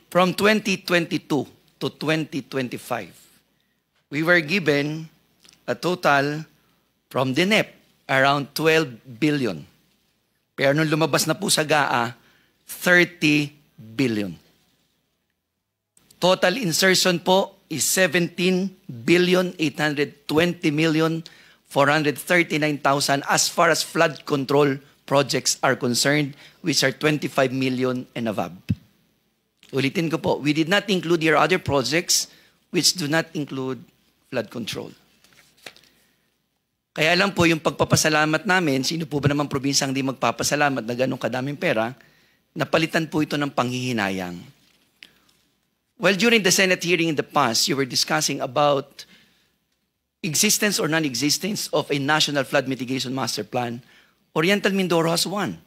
From 2022 to 2025, we were given a total from DNEP around 12 billion. Pero nung lumabas na po sa GAA, 30 billion. Total insertion po is 17,820,439,000 as far as flood control projects are concerned, which are 25 million and above. Ulitin ko po, we did not include your other projects which do not include flood control. Kaya lang po yung pagpapasalamat namin, sino po ba naman probinsyang hindi magpapasalamat na ganun kadaming pera, napalitan po ito ng panghihinayang. Well, during the Senate hearing in the past, you were discussing about existence or non-existence of a National Flood Mitigation Master Plan. Oriental Mindoro has one.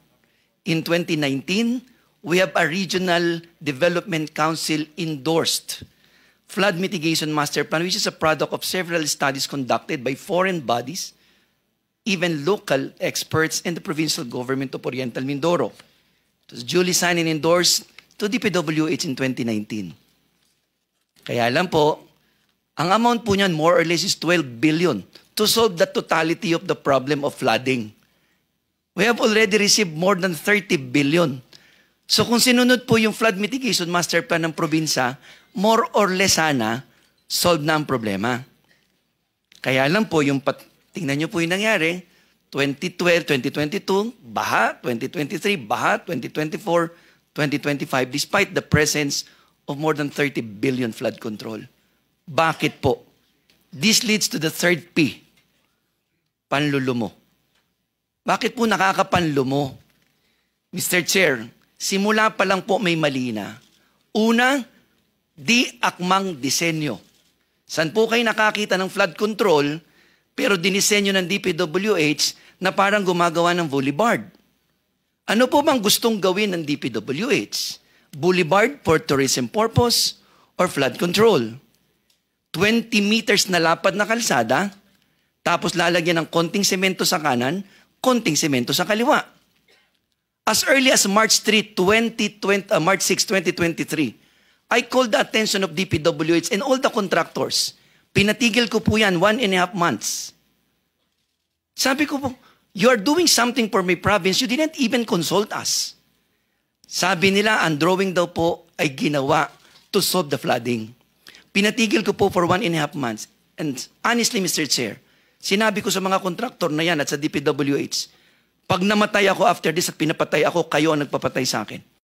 In 2019, we have a Regional Development Council endorsed Flood Mitigation Master Plan, which is a product of several studies conducted by foreign bodies, even local experts, and the provincial government of Oriental Mindoro. It was duly signed and endorsed to DPWH in 2019. Kaya lang po, ang amount po niyan more or less is 12 billion to solve the totality of the problem of flooding. We have already received more than 30 billion. So kung sinunod po yung Flood Mitigation Master Plan ng probinsya, more or less sana, solve na ang problema. Kaya lang po, tingnan nyo po yung nangyari, 2012, 2022, baha, 2023, baha, 2024, 2025, despite the presence of more than 30 billion flood control. Bakit po? This leads to the third P, panlulumo. Bakit po nakakapanlumo? Mr. Chair, simula pa lang po may mali na. Una, di akmang disenyo. San po kayo nakakita ng flood control, pero dinisenyo ng DPWH na parang gumagawa ng boulevard? Ano po bang gustong gawin ng DPWH? Boulevard for tourism purpose or flood control? 20 meters na lapad na kalsada, tapos lalagyan ng konting semento sa kanan, konting semento sa kaliwa. As early as March 6, 2023, I called the attention of DPWH and all the contractors. Pinatigil ko po yan 1.5 months. Sabi ko po, you are doing something for my province, you didn't even consult us. Sabi nila, ang drawing daw po ay ginawa to solve the flooding. Pinatigil ko po for 1.5 months. And honestly, Mr. Chair, sinabi ko sa mga kontraktor na yan at sa DPWH, pag namatay ako after this at pinapatay ako, kayo ang nagpapatay sa akin.